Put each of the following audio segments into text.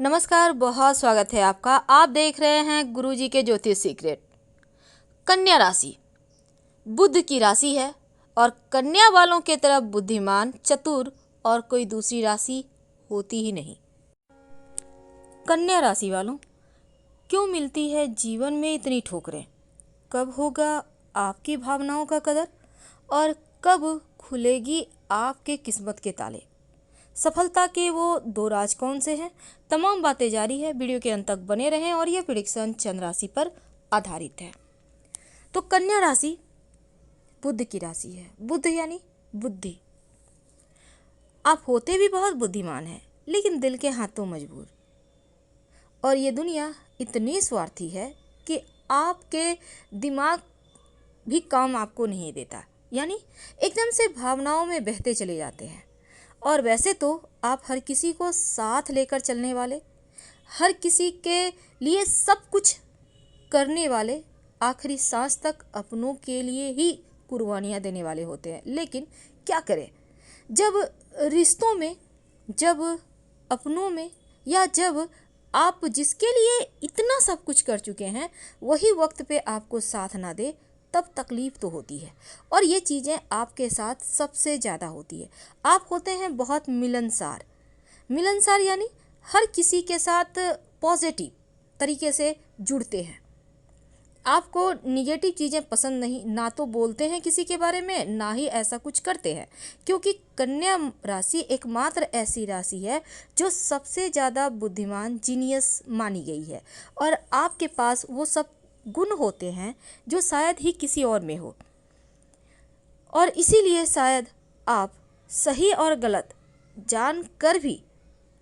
नमस्कार, बहुत स्वागत है आपका। आप देख रहे हैं गुरुजी के ज्योतिष सीक्रेट। कन्या राशि बुध की राशि है और कन्या वालों के तरफ बुद्धिमान, चतुर और कोई दूसरी राशि होती ही नहीं। कन्या राशि वालों, क्यों मिलती है जीवन में इतनी ठोकरें? कब होगा आपकी भावनाओं का कदर और कब खुलेगी आपके किस्मत के ताले? सफलता के वो दो राज कौन से हैं? तमाम बातें जारी है, वीडियो के अंत तक बने रहें और यह प्रेडिक्शन चंद्र राशि पर आधारित है। तो कन्या राशि बुध की राशि है। बुध यानी बुद्धि। आप होते भी बहुत बुद्धिमान हैं, लेकिन दिल के हाथों मजबूर। और ये दुनिया इतनी स्वार्थी है कि आपके दिमाग भी काम आपको नहीं देता, यानी एकदम से भावनाओं में बहते चले जाते हैं। और वैसे तो आप हर किसी को साथ लेकर चलने वाले, हर किसी के लिए सब कुछ करने वाले, आखिरी सांस तक अपनों के लिए ही कुर्बानियाँ देने वाले होते हैं। लेकिन क्या करें, जब रिश्तों में, जब अपनों में, या जब आप जिसके लिए इतना सब कुछ कर चुके हैं वही वक्त पे आपको साथ ना दे, तब तकलीफ तो होती है। और ये चीज़ें आपके साथ सबसे ज़्यादा होती है। आप होते हैं बहुत मिलनसार। मिलनसार यानी हर किसी के साथ पॉजिटिव तरीके से जुड़ते हैं। आपको निगेटिव चीज़ें पसंद नहीं, ना तो बोलते हैं किसी के बारे में, ना ही ऐसा कुछ करते हैं। क्योंकि कन्या राशि एकमात्र ऐसी राशि है जो सबसे ज़्यादा बुद्धिमान, जीनियस मानी गई है। और आपके पास वो सब गुण होते हैं जो शायद ही किसी और में हो। और इसीलिए शायद आप सही और गलत जानकर भी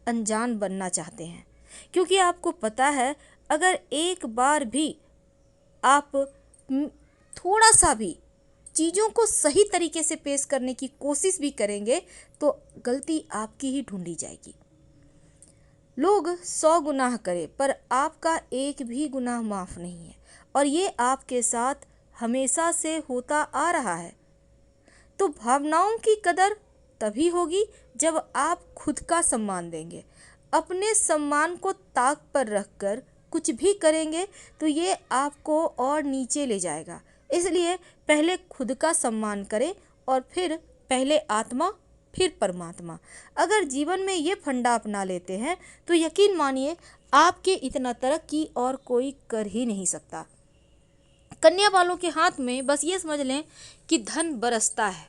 अनजान बनना चाहते हैं। क्योंकि आपको पता है, अगर एक बार भी आप थोड़ा सा भी चीज़ों को सही तरीके से पेश करने की कोशिश भी करेंगे तो गलती आपकी ही ढूंढी जाएगी। लोग 100 गुनाह करें पर आपका एक भी गुनाह माफ़ नहीं है, और ये आपके साथ हमेशा से होता आ रहा है। तो भावनाओं की कदर तभी होगी जब आप खुद का सम्मान देंगे। अपने सम्मान को ताक पर रखकर कुछ भी करेंगे तो ये आपको और नीचे ले जाएगा। इसलिए पहले खुद का सम्मान करें और फिर पहले आत्मा फिर परमात्मा। अगर जीवन में ये फंडा अपना लेते हैं तो यकीन मानिए आपके इतना तरक्की और कोई कर ही नहीं सकता। कन्या वालों के हाथ में बस ये समझ लें कि धन बरसता है।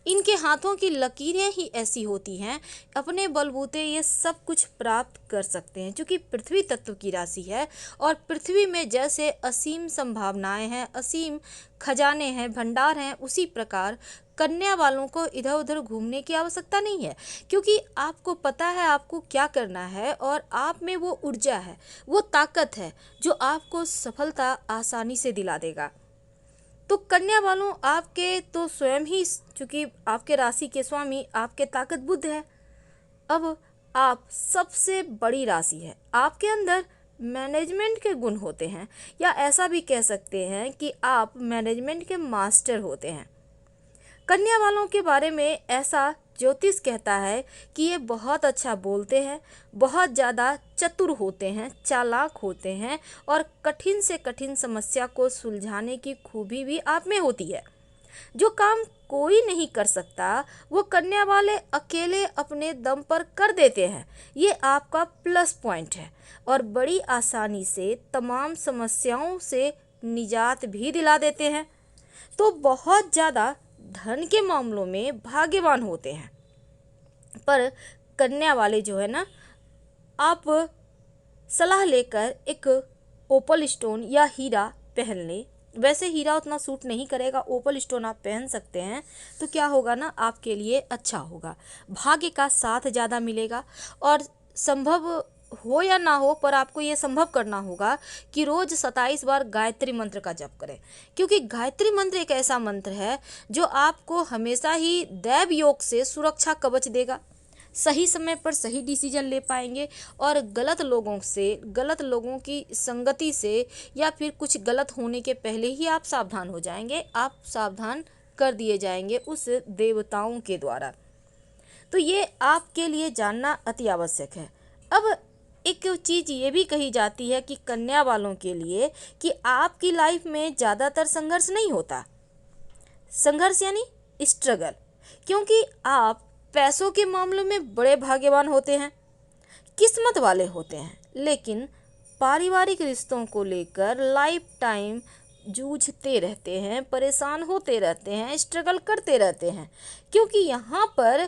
इनके हाथों की लकीरें ही ऐसी होती हैं, अपने बलबूते ये सब कुछ प्राप्त कर सकते हैं। क्योंकि पृथ्वी तत्व की राशि है और पृथ्वी में जैसे असीम संभावनाएं हैं, असीम खजाने हैं, भंडार हैं, उसी प्रकार कन्या वालों को इधर उधर घूमने की आवश्यकता नहीं है। क्योंकि आपको पता है आपको क्या करना है और आप में वो ऊर्जा है, वो ताकत है जो आपको सफलता आसानी से दिला देगा। तो कन्या वालों, आपके तो स्वयं ही, चूंकि आपके राशि के स्वामी आपके ताकत बुध है, अब आप सबसे बड़ी राशि है। आपके अंदर मैनेजमेंट के गुण होते हैं, या ऐसा भी कह सकते हैं कि आप मैनेजमेंट के मास्टर होते हैं। कन्या वालों के बारे में ऐसा ज्योतिष कहता है कि ये बहुत अच्छा बोलते हैं, बहुत ज़्यादा चतुर होते हैं, चालाक होते हैं, और कठिन से कठिन समस्या को सुलझाने की खूबी भी आप में होती है। जो काम कोई नहीं कर सकता वो कन्या वाले अकेले अपने दम पर कर देते हैं। ये आपका प्लस पॉइंट है और बड़ी आसानी से तमाम समस्याओं से निजात भी दिला देते हैं। तो बहुत ज़्यादा धन के मामलों में भाग्यवान होते हैं। पर कन्या वाले जो है ना, आप सलाह लेकर एक ओपल स्टोन या हीरा पहन लें। वैसे हीरा उतना सूट नहीं करेगा, ओपल स्टोन आप पहन सकते हैं। तो क्या होगा ना, आपके लिए अच्छा होगा, भाग्य का साथ ज़्यादा मिलेगा। और संभव हो या ना हो, पर आपको ये संभव करना होगा कि रोज़ 27 बार गायत्री मंत्र का जप करें। क्योंकि गायत्री मंत्र एक ऐसा मंत्र है जो आपको हमेशा ही दैव योग से सुरक्षा कवच देगा। सही समय पर सही डिसीजन ले पाएंगे और गलत लोगों से, गलत लोगों की संगति से, या फिर कुछ गलत होने के पहले ही आप सावधान हो जाएंगे। आप सावधान कर दिए जाएंगे उस देवताओं के द्वारा। तो ये आपके लिए जानना अति आवश्यक है। अब एक चीज़ ये भी कही जाती है कि कन्या वालों के लिए कि आपकी लाइफ में ज़्यादातर संघर्ष नहीं होता। संघर्ष यानी स्ट्रगल, क्योंकि आप पैसों के मामलों में बड़े भाग्यवान होते हैं, किस्मत वाले होते हैं, लेकिन पारिवारिक रिश्तों को लेकर लाइफ टाइम जूझते रहते हैं, परेशान होते रहते हैं, स्ट्रगल करते रहते हैं, क्योंकि यहाँ पर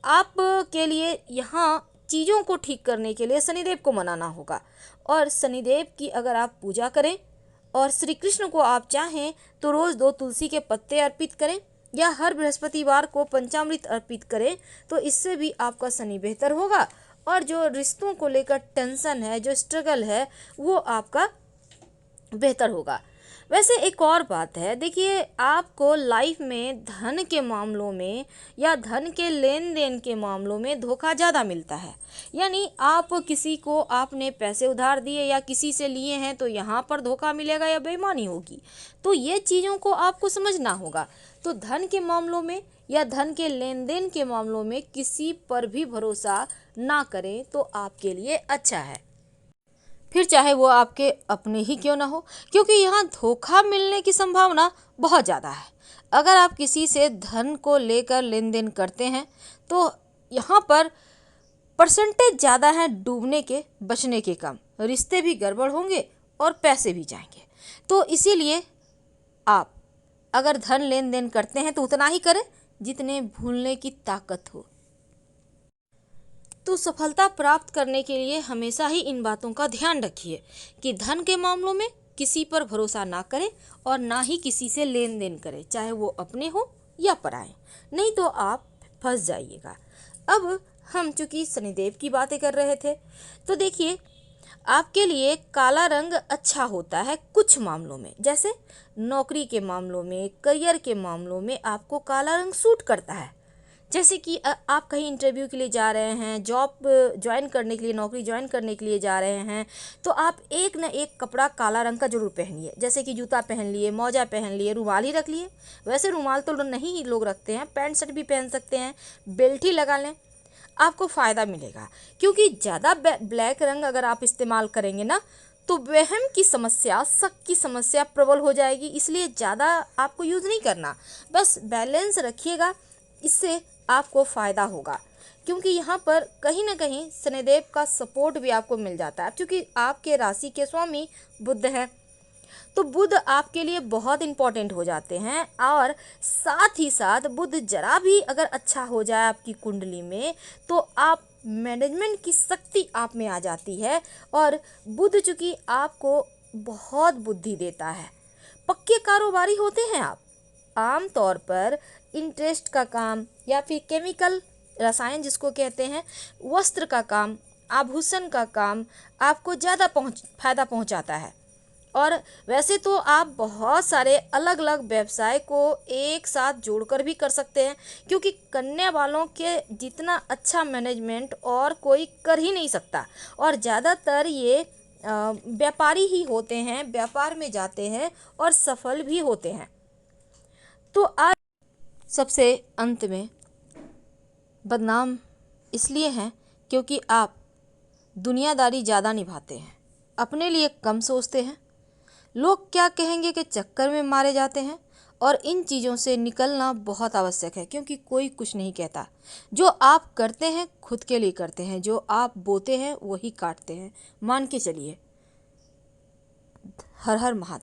आप के लिए यहाँ चीज़ों को ठीक करने के लिए शनिदेव को मनाना होगा। और शनिदेव की अगर आप पूजा करें और श्री कृष्ण को आप चाहें तो रोज़ 2 तुलसी के पत्ते अर्पित करें या हर बृहस्पतिवार को पंचामृत अर्पित करें, तो इससे भी आपका शनि बेहतर होगा और जो रिश्तों को लेकर टेंशन है, जो स्ट्रगल है, वो आपका बेहतर होगा। वैसे एक और बात है, देखिए आपको लाइफ में धन के मामलों में या धन के लेन देन के मामलों में धोखा ज़्यादा मिलता है। यानी आप किसी को आपने पैसे उधार दिए या किसी से लिए हैं तो यहाँ पर धोखा मिलेगा या बेईमानी होगी, तो ये चीज़ों को आपको समझना होगा। तो धन के मामलों में या धन के लेन देन के मामलों में किसी पर भी भरोसा ना करें तो आपके लिए अच्छा है, फिर चाहे वो आपके अपने ही क्यों ना हो, क्योंकि यहाँ धोखा मिलने की संभावना बहुत ज़्यादा है। अगर आप किसी से धन को लेकर लेन देन करते हैं तो यहाँ पर परसेंटेज ज़्यादा है डूबने के, बचने के कम, रिश्ते भी गड़बड़ होंगे और पैसे भी जाएंगे। तो इसीलिए आप अगर धन लेन देन करते हैं तो उतना ही करें जितने भूलने की ताकत हो। तो सफलता प्राप्त करने के लिए हमेशा ही इन बातों का ध्यान रखिए कि धन के मामलों में किसी पर भरोसा ना करें और ना ही किसी से लेन देन करें, चाहे वो अपने हो या पराए, नहीं तो आप फंस जाइएगा। अब हम चूँकि शनिदेव की बातें कर रहे थे, तो देखिए आपके लिए काला रंग अच्छा होता है कुछ मामलों में, जैसे नौकरी के मामलों में, करियर के मामलों में आपको काला रंग सूट करता है। जैसे कि आप कहीं इंटरव्यू के लिए जा रहे हैं, जॉब ज्वाइन करने के लिए, नौकरी ज्वाइन करने के लिए जा रहे हैं, तो आप एक ना एक कपड़ा काला रंग का जरूर पहनिए। जैसे कि जूता पहन लिए, मोजा पहन लिए, रुमाल ही रख लिए। वैसे रुमाल तो नहीं ही लोग रखते हैं, पैंट शर्ट भी पहन सकते हैं, बेल्ट ही लगा लें, आपको फ़ायदा मिलेगा। क्योंकि ज़्यादा ब्लैक रंग अगर आप इस्तेमाल करेंगे ना तो वहम की समस्या, शक की समस्या प्रबल हो जाएगी, इसलिए ज़्यादा आपको यूज़ नहीं करना। बस बैलेंस रखिएगा, इससे आपको फ़ायदा होगा। क्योंकि यहाँ पर कहीं ना कहीं शनिदेव का सपोर्ट भी आपको मिल जाता है, क्योंकि आपके राशि के स्वामी बुध है, तो बुध आपके लिए बहुत इम्पोर्टेंट हो जाते हैं। और साथ ही साथ बुध जरा भी अगर अच्छा हो जाए आपकी कुंडली में तो आप मैनेजमेंट की शक्ति आप में आ जाती है। और बुध चूँकि आपको बहुत बुद्धि देता है, पक्के कारोबारी होते हैं आप। आम तौर पर इंटरेस्ट का काम या फिर केमिकल रसायन जिसको कहते हैं, वस्त्र का काम, आभूषण का काम आपको ज़्यादा फ़ायदा पहुंचाता है। और वैसे तो आप बहुत सारे अलग अलग व्यवसाय को एक साथ जोड़कर भी कर सकते हैं, क्योंकि कन्या वालों के जितना अच्छा मैनेजमेंट और कोई कर ही नहीं सकता। और ज़्यादातर ये व्यापारी ही होते हैं, व्यापार में जाते हैं और सफल भी होते हैं। तो आज सबसे अंत में बदनाम इसलिए हैं क्योंकि आप दुनियादारी ज़्यादा निभाते हैं, अपने लिए कम सोचते हैं, लोग क्या कहेंगे के चक्कर में मारे जाते हैं। और इन चीज़ों से निकलना बहुत आवश्यक है, क्योंकि कोई कुछ नहीं कहता। जो आप करते हैं खुद के लिए करते हैं, जो आप बोते हैं वही काटते हैं, मान के चलिए। हर हर महादेव।